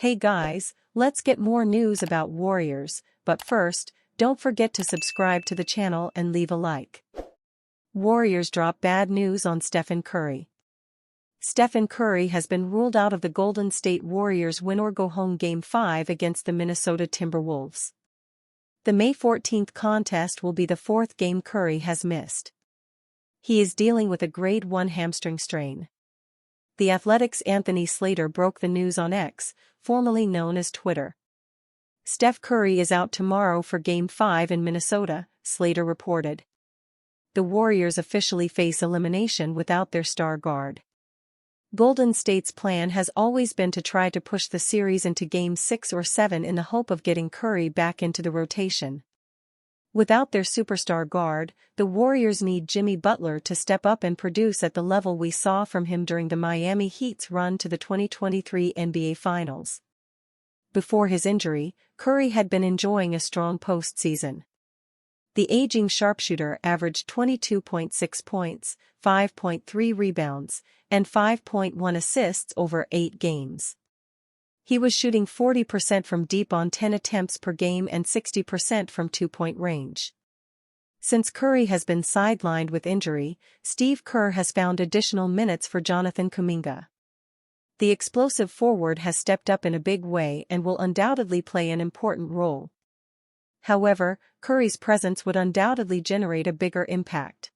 Hey guys, let's get more news about Warriors, but first, don't forget to subscribe to the channel and leave a like. Warriors drop bad news on Stephen Curry. Stephen Curry has been ruled out of the Golden State Warriors win-or-go-home Game 5 against the Minnesota Timberwolves. The May 14 contest will be the fourth game Curry has missed. He is dealing with a grade 1 hamstring strain. The Athletic's Anthony Slater broke the news on X, formerly known as Twitter. Steph Curry is out tomorrow for Game 5 in Minnesota, Slater reported. The Warriors officially face elimination without their star guard. Golden State's plan has always been to try to push the series into Game 6 or 7 in the hope of getting Curry back into the rotation. Without their superstar guard, the Warriors need Jimmy Butler to step up and produce at the level we saw from him during the Miami Heat's run to the 2023 NBA Finals. Before his injury, Curry had been enjoying a strong postseason. The aging sharpshooter averaged 22.6 points, 5.3 rebounds, and 5.1 assists over 8 games. He was shooting 40% from deep on 10 attempts per game and 60% from two-point range. Since Curry has been sidelined with injury, Steve Kerr has found additional minutes for Jonathan Kuminga. The explosive forward has stepped up in a big way and will undoubtedly play an important role. However, Curry's presence would undoubtedly generate a bigger impact.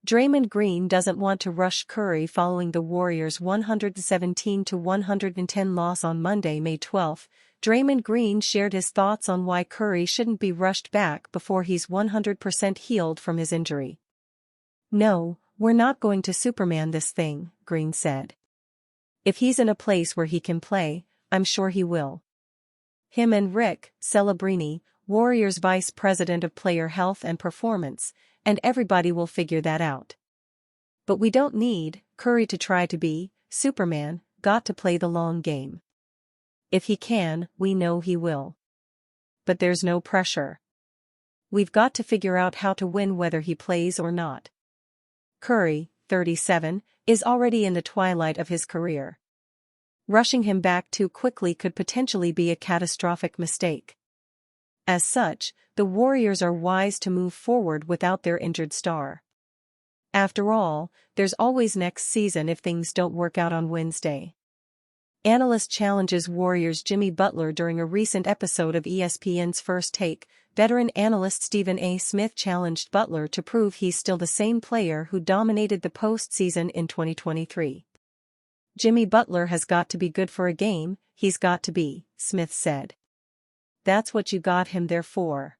Draymond Green doesn't want to rush Curry following the Warriors' 117-110 loss on Monday, May 12. Draymond Green shared his thoughts on why Curry shouldn't be rushed back before he's 100% healed from his injury. "No, we're not going to Superman this thing," Green said. "If he's in a place where he can play, I'm sure he will." Him and Rick Celebrini, Warriors Vice President of Player Health and Performance, and everybody will figure that out. But we don't need Curry to try to be Superman, got to play the long game. If he can, we know he will. But there's no pressure. We've got to figure out how to win whether he plays or not. Curry, 37, is already in the twilight of his career. Rushing him back too quickly could potentially be a catastrophic mistake. As such, the Warriors are wise to move forward without their injured star. After all, there's always next season if things don't work out on Wednesday. Analyst challenges Warriors' Jimmy Butler during a recent episode of ESPN's First Take. Veteran analyst Stephen A. Smith challenged Butler to prove he's still the same player who dominated the postseason in 2023. "Jimmy Butler has got to be good for a game, he's got to be," Smith said. "That's what you got him there for.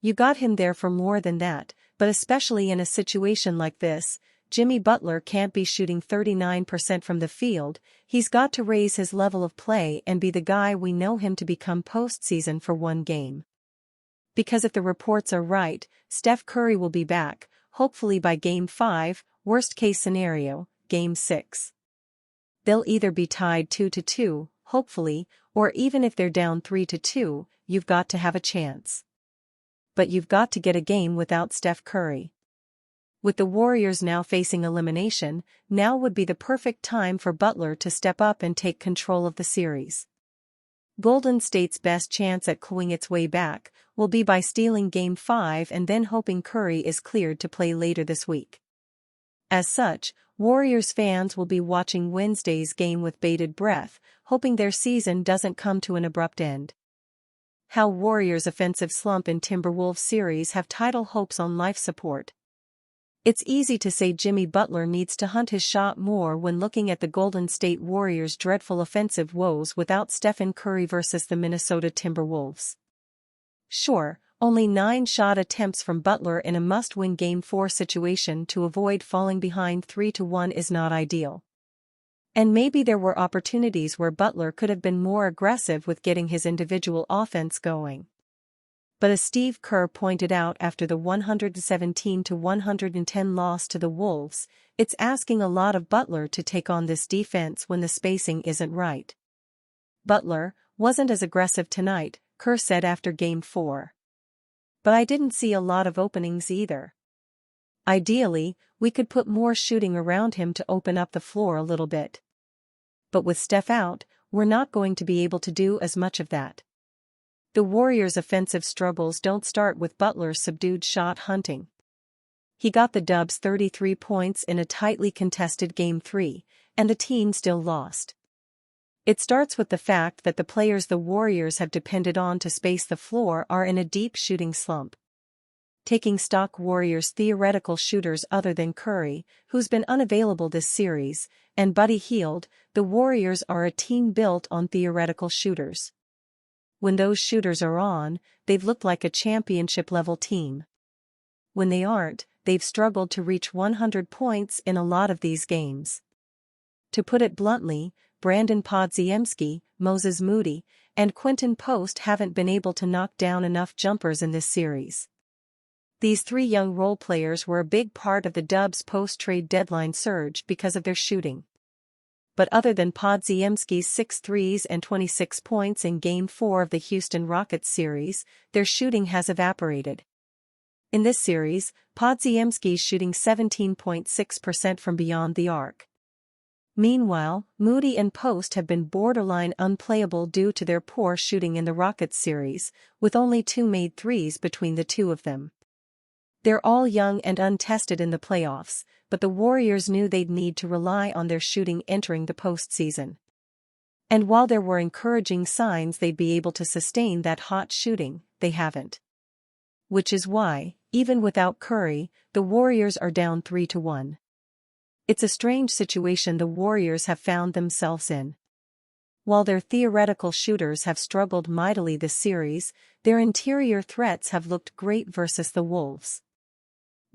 You got him there for more than that, but especially in a situation like this, Jimmy Butler can't be shooting 39% from the field, he's got to raise his level of play and be the guy we know him to become postseason for one game. Because if the reports are right, Steph Curry will be back, hopefully by Game 5, worst case scenario, Game 6. They'll either be tied 2-2, hopefully, or even if they're down 3-2, you've got to have a chance. But you've got to get a game without Steph Curry. With the Warriors now facing elimination, now would be the perfect time for Butler to step up and take control of the series. Golden State's best chance at clawing its way back will be by stealing Game 5 and then hoping Curry is cleared to play later this week. As such, Warriors fans will be watching Wednesday's game with bated breath, hoping their season doesn't come to an abrupt end. How Warriors' offensive slump in Timberwolves series have title hopes on life support. It's easy to say Jimmy Butler needs to hunt his shot more when looking at the Golden State Warriors' dreadful offensive woes without Stephen Curry versus the Minnesota Timberwolves. Sure, only 9 shot attempts from Butler in a must-win Game 4 situation to avoid falling behind 3-1 is not ideal. And maybe there were opportunities where Butler could have been more aggressive with getting his individual offense going. But as Steve Kerr pointed out after the 117-110 loss to the Wolves, it's asking a lot of Butler to take on this defense when the spacing isn't right. "Butler wasn't as aggressive tonight," Kerr said after Game 4. "But I didn't see a lot of openings either. Ideally, we could put more shooting around him to open up the floor a little bit. But with Steph out, we're not going to be able to do as much of that. The Warriors' offensive struggles don't start with Butler's subdued shot hunting. He got the Dubs 33 points in a tightly contested Game 3, and the team still lost. It starts with the fact that the players the Warriors have depended on to space the floor are in a deep shooting slump. Taking stock Warriors' theoretical shooters other than Curry, who's been unavailable this series, and Buddy Hield, the Warriors are a team built on theoretical shooters. When those shooters are on, they've looked like a championship-level team. When they aren't, they've struggled to reach 100 points in a lot of these games. To put it bluntly, Brandon Podziemski, Moses Moody, and Quentin Post haven't been able to knock down enough jumpers in this series. These three young role players were a big part of the Dubs' post-trade deadline surge because of their shooting. But other than Podziemski's 6 threes and 26 points in Game 4 of the Houston Rockets series, their shooting has evaporated. In this series, Podziemski's shooting 17.6% from beyond the arc. Meanwhile, Moody and Post have been borderline unplayable due to their poor shooting in the Rockets series, with only 2 made threes between the two of them. They're all young and untested in the playoffs, but the Warriors knew they'd need to rely on their shooting entering the postseason. And while there were encouraging signs they'd be able to sustain that hot shooting, they haven't. Which is why, even without Curry, the Warriors are down 3-1. It's a strange situation the Warriors have found themselves in. While their theoretical shooters have struggled mightily this series, their interior threats have looked great versus the Wolves.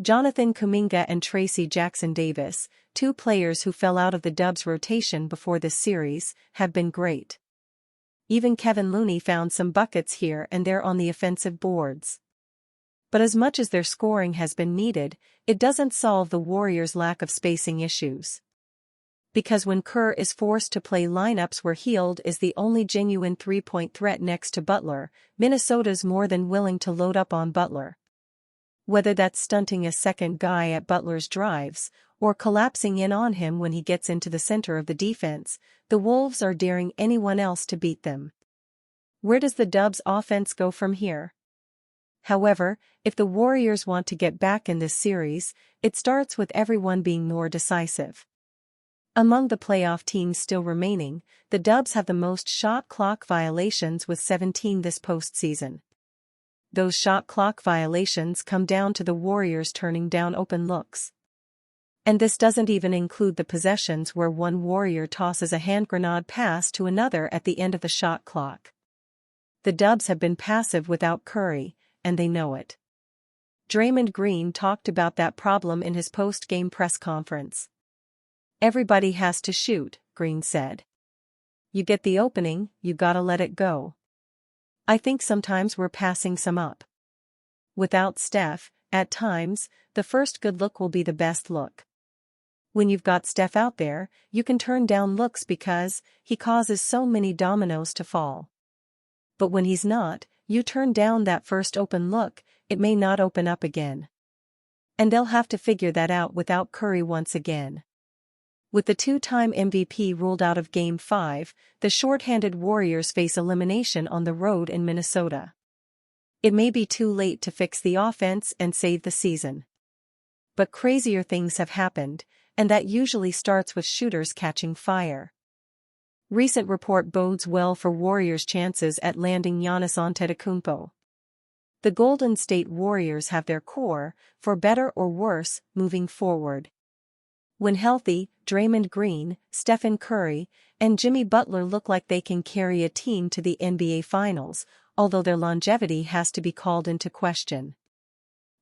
Jonathan Kuminga and Tracy Jackson-Davis, two players who fell out of the Dubs' rotation before this series, have been great. Even Kevin Looney found some buckets here and there on the offensive boards. But as much as their scoring has been needed, it doesn't solve the Warriors' lack of spacing issues. Because when Kerr is forced to play lineups where Hield is the only genuine three-point threat next to Butler, Minnesota's more than willing to load up on Butler. Whether that's stunting a second guy at Butler's drives, or collapsing in on him when he gets into the center of the defense, the Wolves are daring anyone else to beat them. Where does the Dubs' offense go from here? However, if the Warriors want to get back in this series, it starts with everyone being more decisive. Among the playoff teams still remaining, the Dubs have the most shot clock violations with 17 this postseason. Those shot clock violations come down to the Warriors turning down open looks. And this doesn't even include the possessions where one Warrior tosses a hand grenade pass to another at the end of the shot clock. The Dubs have been passive without Curry, and they know it. Draymond Green talked about that problem in his post-game press conference. "Everybody has to shoot," Green said. "You get the opening, you gotta let it go. I think sometimes we're passing some up. Without Steph, at times, the first good look will be the best look. When you've got Steph out there, you can turn down looks because he causes so many dominoes to fall. But when he's not, you turn down that first open look, it may not open up again. And they'll have to figure that out without Curry once again." With the two-time MVP ruled out of Game 5, the short-handed Warriors face elimination on the road in Minnesota. It may be too late to fix the offense and save the season. But crazier things have happened, and that usually starts with shooters catching fire. Recent report bodes well for Warriors' chances at landing Giannis Antetokounmpo. The Golden State Warriors have their core, for better or worse, moving forward. When healthy, Draymond Green, Stephen Curry, and Jimmy Butler look like they can carry a team to the NBA Finals, although their longevity has to be called into question.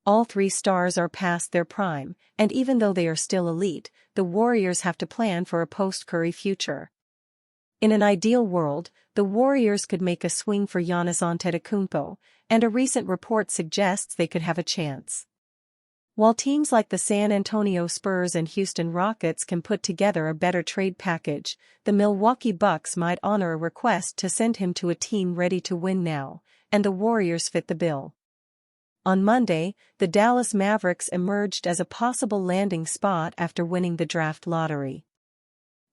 All three stars are past their prime, and even though they are still elite, the Warriors have to plan for a post-Curry future. In an ideal world, the Warriors could make a swing for Giannis Antetokounmpo, and a recent report suggests they could have a chance. While teams like the San Antonio Spurs and Houston Rockets can put together a better trade package, the Milwaukee Bucks might honor a request to send him to a team ready to win now, and the Warriors fit the bill. On Monday, the Dallas Mavericks emerged as a possible landing spot after winning the draft lottery.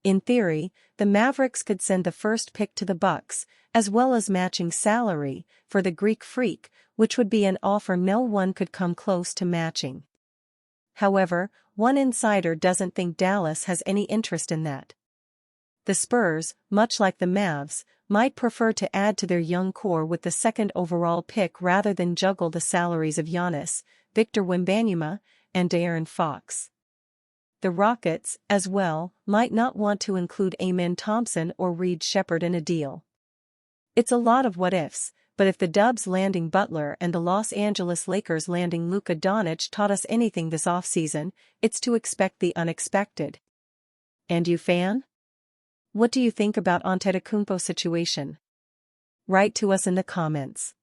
In theory, the Mavericks could send the first pick to the Bucks, as well as matching salary, for the Greek Freak, which would be an offer no one could come close to matching. However, one insider doesn't think Dallas has any interest in that. The Spurs, much like the Mavs, might prefer to add to their young core with the second overall pick rather than juggle the salaries of Giannis, Victor Wembanyama, and De'Aaron Fox. The Rockets, as well, might not want to include Amen Thompson or Reed Shepherd in a deal. It's a lot of what-ifs, but if the Dubs landing Butler and the Los Angeles Lakers landing Luka Doncic taught us anything this offseason, it's to expect the unexpected. And you, fan? What do you think about Antetokounmpo's situation? Write to us in the comments.